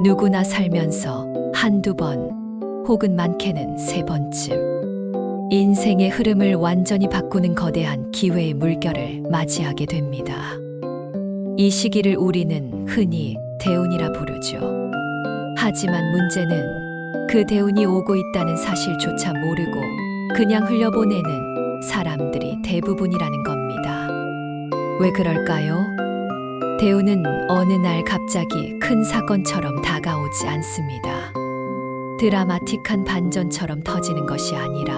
누구나 살면서 한두 번 혹은 많게는 세 번쯤 인생의 흐름을 완전히 바꾸는 거대한 기회의 물결을 맞이하게 됩니다. 이 시기를 우리는 흔히 대운이라 부르죠. 하지만 문제는 그 대운이 오고 있다는 사실조차 모르고 그냥 흘려보내는 사람들이 대부분이라는 겁니다. 왜 그럴까요? 대운은 어느 날 갑자기 큰 사건처럼 다가오지 않습니다. 드라마틱한 반전처럼 터지는 것이 아니라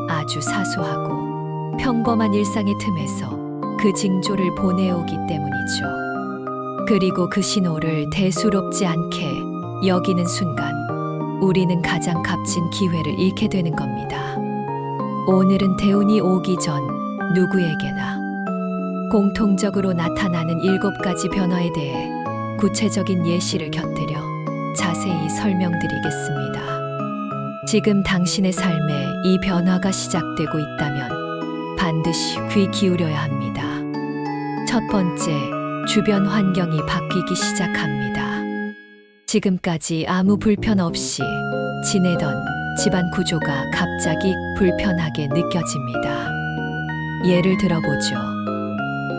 아주 사소하고 평범한 일상의 틈에서 그 징조를 보내오기 때문이죠. 그리고 그 신호를 대수롭지 않게 여기는 순간 우리는 가장 값진 기회를 잃게 되는 겁니다. 오늘은 대운이 오기 전 누구에게나 공통적으로 나타나는 7가지 변화에 대해 구체적인 예시를 곁들여 자세히 설명드리겠습니다. 지금 당신의 삶에 이 변화가 시작되고 있다면 반드시 귀 기울여야 합니다. 첫 번째, 주변 환경이 바뀌기 시작합니다. 지금까지 아무 불편 없이 지내던 집안 구조가 갑자기 불편하게 느껴집니다. 예를 들어보죠.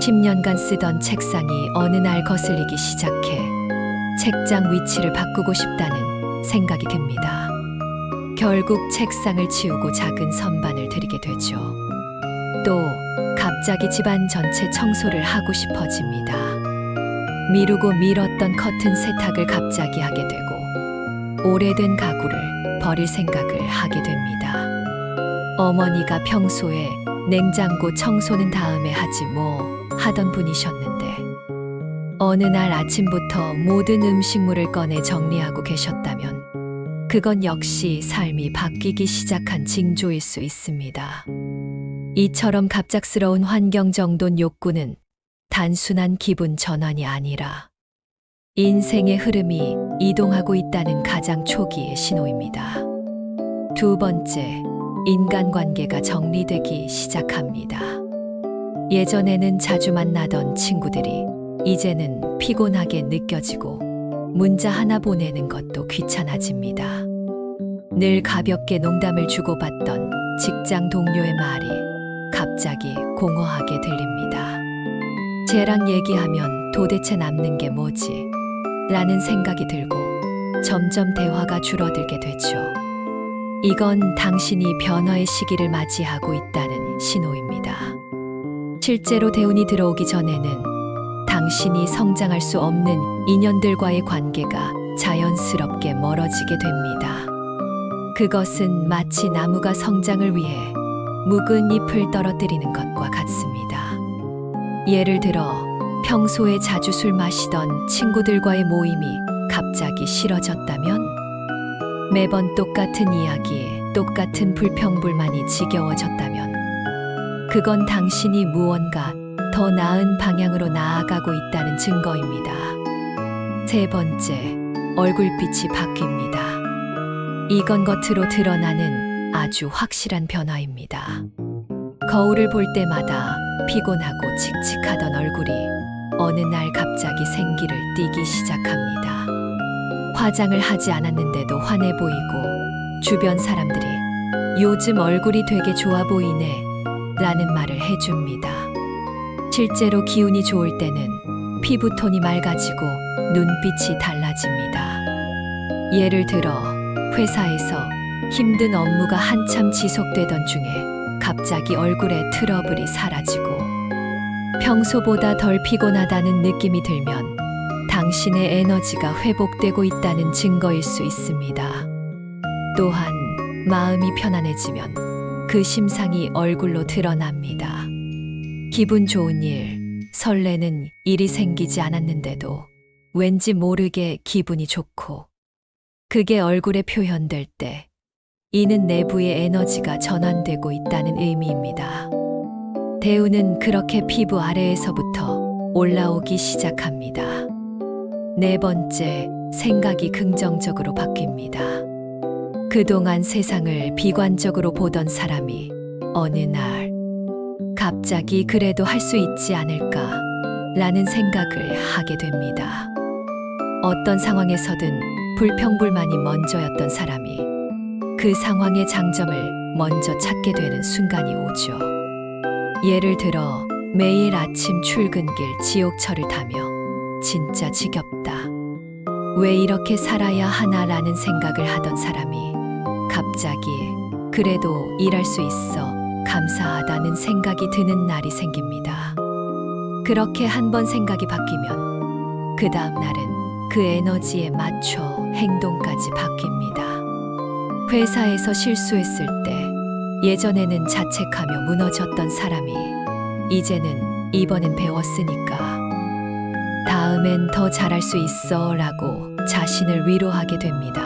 10년간 쓰던 책상이 어느 날 거슬리기 시작해 책장 위치를 바꾸고 싶다는 생각이 듭니다. 결국 책상을 치우고 작은 선반을 들이게 되죠. 또 갑자기 집안 전체 청소를 하고 싶어집니다. 미루고 미뤘던 커튼 세탁을 갑자기 하게 되고 오래된 가구를 버릴 생각을 하게 됩니다. 어머니가 평소에 냉장고 청소는 다음에 하지 뭐 하던 분이셨는데 어느 날 아침부터 모든 음식물을 꺼내 정리하고 계셨다면 그건 역시 삶이 바뀌기 시작한 징조일 수 있습니다. 이처럼 갑작스러운 환경 정돈 욕구는 단순한 기분 전환이 아니라 인생의 흐름이 이동하고 있다는 가장 초기의 신호입니다. 두 번째, 인간관계가 정리되기 시작합니다. 예전에는 자주 만나던 친구들이 이제는 피곤하게 느껴지고 문자 하나 보내는 것도 귀찮아집니다. 늘 가볍게 농담을 주고받던 직장 동료의 말이 갑자기 공허하게 들립니다. 쟤랑 얘기하면 도대체 남는 게 뭐지? 라는 생각이 들고 점점 대화가 줄어들게 되죠. 이건 당신이 변화의 시기를 맞이하고 있다는 신호입니다. 실제로 대운이 들어오기 전에는 당신이 성장할 수 없는 인연들과의 관계가 자연스럽게 멀어지게 됩니다. 그것은 마치 나무가 성장을 위해 묵은 잎을 떨어뜨리는 것과 같습니다. 예를 들어 평소에 자주 술 마시던 친구들과의 모임이 갑자기 싫어졌다면 매번 똑같은 이야기, 똑같은 불평불만이 지겨워졌다면 그건 당신이 무언가 더 나은 방향으로 나아가고 있다는 증거입니다. 세 번째, 얼굴빛이 바뀝니다. 이건 겉으로 드러나는 아주 확실한 변화입니다. 거울을 볼 때마다 피곤하고 칙칙하던 얼굴이 어느 날 갑자기 생기를 띠기 시작합니다. 화장을 하지 않았는데도 환해 보이고 주변 사람들이 요즘 얼굴이 되게 좋아 보이네 라는 말을 해줍니다. 실제로 기운이 좋을 때는 피부톤이 맑아지고 눈빛이 달라집니다. 예를 들어 회사에서 힘든 업무가 한참 지속되던 중에 갑자기 얼굴에 트러블이 사라지고 평소보다 덜 피곤하다는 느낌이 들면 당신의 에너지가 회복되고 있다는 증거일 수 있습니다. 또한 마음이 편안해지면 그 심상이 얼굴로 드러납니다. 기분 좋은 일, 설레는 일이 생기지 않았는데도 왠지 모르게 기분이 좋고 그게 얼굴에 표현될 때 이는 내부의 에너지가 전환되고 있다는 의미입니다. 대운은 그렇게 피부 아래에서부터 올라오기 시작합니다. 네 번째, 생각이 긍정적으로 바뀝니다. 그동안 세상을 비관적으로 보던 사람이 어느 날 갑자기 그래도 할 수 있지 않을까 라는 생각을 하게 됩니다. 어떤 상황에서든 불평불만이 먼저였던 사람이 그 상황의 장점을 먼저 찾게 되는 순간이 오죠. 예를 들어 매일 아침 출근길 지옥철을 타며 진짜 지겹다. 왜 이렇게 살아야 하나라는 생각을 하던 사람이 갑자기 그래도 일할 수 있어 감사하다는 생각이 드는 날이 생깁니다. 그렇게 한 번 생각이 바뀌면 그 다음 날은 그 에너지에 맞춰 행동까지 바뀝니다. 회사에서 실수했을 때 예전에는 자책하며 무너졌던 사람이 이제는 이번엔 배웠으니까 다음엔 더 잘할 수 있어 라고 자신을 위로하게 됩니다.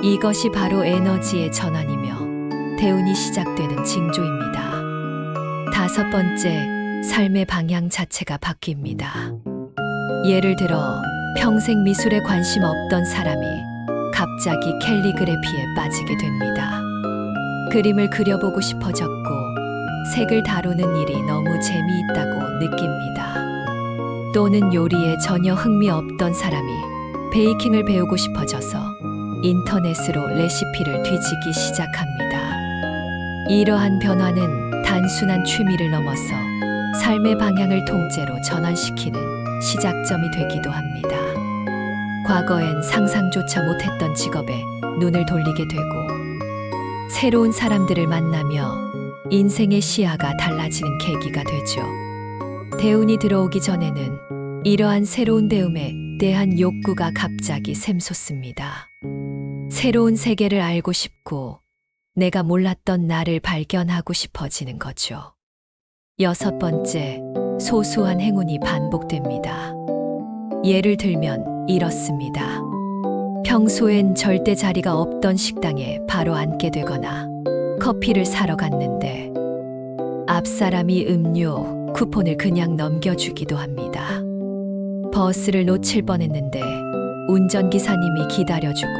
이것이 바로 에너지의 전환이며 대운이 시작되는 징조입니다. 5번째, 삶의 방향 자체가 바뀝니다. 예를 들어 평생 미술에 관심 없던 사람이 갑자기 캘리그래피에 빠지게 됩니다. 그림을 그려보고 싶어졌고 색을 다루는 일이 너무 재미있다고 느낍니다. 또는 요리에 전혀 흥미 없던 사람이 베이킹을 배우고 싶어져서 인터넷으로 레시피를 뒤지기 시작합니다. 이러한 변화는 단순한 취미를 넘어서 삶의 방향을 통째로 전환시키는 시작점이 되기도 합니다. 과거엔 상상조차 못했던 직업에 눈을 돌리게 되고 새로운 사람들을 만나며 인생의 시야가 달라지는 계기가 되죠. 대운이 들어오기 전에는 이러한 새로운 배움에 대한 욕구가 갑자기 샘솟습니다. 새로운 세계를 알고 싶고 내가 몰랐던 나를 발견하고 싶어지는 거죠. 6번째, 소소한 행운이 반복됩니다. 예를 들면 이렇습니다. 평소엔 절대 자리가 없던 식당에 바로 앉게 되거나 커피를 사러 갔는데 앞 사람이 음료, 쿠폰을 그냥 넘겨주기도 합니다. 버스를 놓칠 뻔했는데 운전기사님이 기다려주고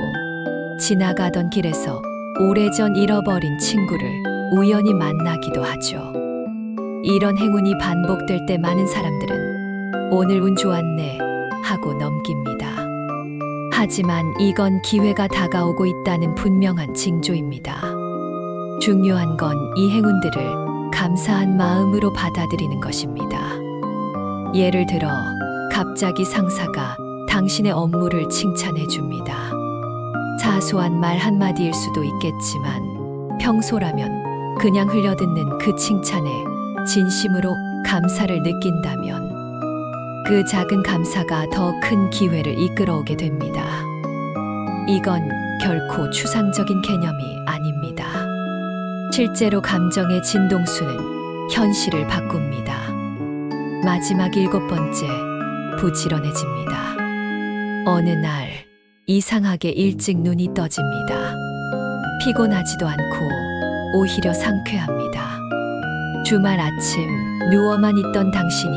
지나가던 길에서 오래전 잃어버린 친구를 우연히 만나기도 하죠. 이런 행운이 반복될 때 많은 사람들은 오늘 운 좋았네 하고 넘깁니다. 하지만 이건 기회가 다가오고 있다는 분명한 징조입니다. 중요한 건 이 행운들을 감사한 마음으로 받아들이는 것입니다. 예를 들어 갑자기 상사가 당신의 업무를 칭찬해 줍니다. 사소한 말 한마디일 수도 있겠지만 평소라면 그냥 흘려듣는 그 칭찬에 진심으로 감사를 느낀다면 그 작은 감사가 더 큰 기회를 이끌어오게 됩니다. 이건 결코 추상적인 개념이 아닙니다. 실제로 감정의 진동수는 현실을 바꿉니다. 마지막 7번째, 부지런해집니다. 어느 날 이상하게 일찍 눈이 떠집니다. 피곤하지도 않고 오히려 상쾌합니다. 주말 아침 누워만 있던 당신이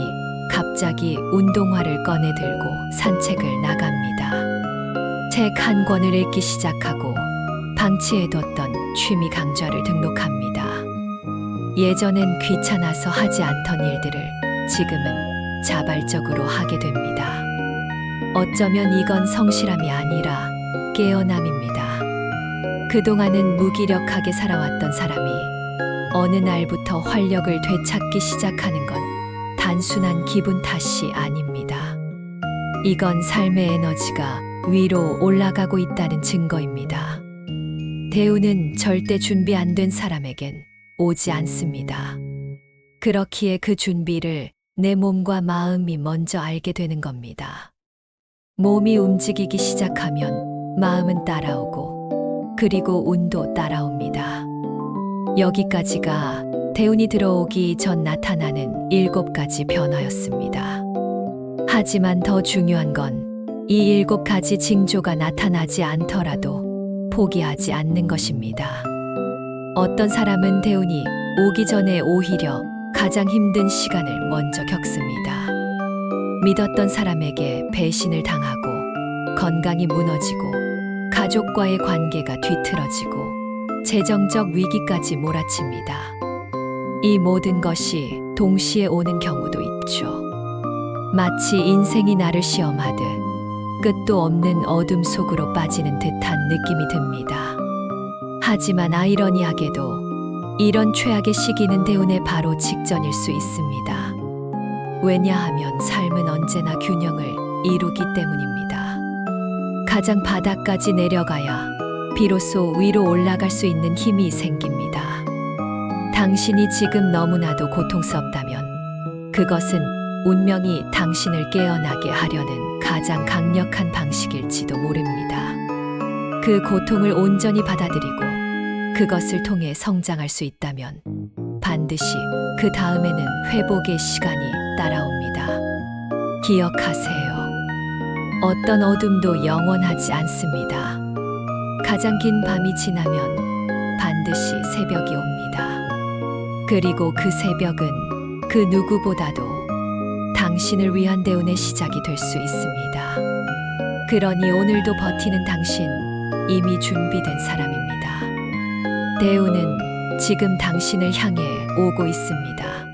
갑자기 운동화를 꺼내 들고 산책을 나갑니다. 책 한 권을 읽기 시작하고 방치해뒀던 취미 강좌를 등록합니다. 예전엔 귀찮아서 하지 않던 일들을 지금은 자발적으로 하게 됩니다. 어쩌면 이건 성실함이 아니라 깨어남입니다. 그동안은 무기력하게 살아왔던 사람이 어느 날부터 활력을 되찾기 시작하는 건 단순한 기분 탓이 아닙니다. 이건 삶의 에너지가 위로 올라가고 있다는 증거입니다. 대운은 절대 준비 안 된 사람에겐 오지 않습니다. 그렇기에 그 준비를 내 몸과 마음이 먼저 알게 되는 겁니다. 몸이 움직이기 시작하면 마음은 따라오고 그리고 운도 따라옵니다. 여기까지가 대운이 들어오기 전 나타나는 7가지 변화였습니다. 하지만 더 중요한 건 이 7가지 징조가 나타나지 않더라도 포기하지 않는 것입니다. 어떤 사람은 대운이 오기 전에 오히려 가장 힘든 시간을 먼저 겪습니다. 믿었던 사람에게 배신을 당하고 건강이 무너지고 가족과의 관계가 뒤틀어지고 재정적 위기까지 몰아칩니다. 이 모든 것이 동시에 오는 경우도 있죠. 마치 인생이 나를 시험하듯 끝도 없는 어둠 속으로 빠지는 듯한 느낌이 듭니다. 하지만 아이러니하게도 이런 최악의 시기는 대운의 바로 직전일 수 있습니다. 왜냐하면 삶은 언제나 균형을 이루기 때문입니다. 가장 바닥까지 내려가야 비로소 위로 올라갈 수 있는 힘이 생깁니다. 당신이 지금 너무나도 고통스럽다면 그것은 운명이 당신을 깨어나게 하려는 가장 강력한 방식일지도 모릅니다. 그 고통을 온전히 받아들이고 그것을 통해 성장할 수 있다면 반드시 그 다음에는 회복의 시간이 따라옵니다. 기억하세요. 어떤 어둠도 영원하지 않습니다. 가장 긴 밤이 지나면 반드시 새벽이 옵니다. 그리고 그 새벽은 그 누구보다도 당신을 위한 대운의 시작이 될 수 있습니다. 그러니 오늘도 버티는 당신, 이미 준비된 사람입니다. 대운은 지금 당신을 향해 오고 있습니다.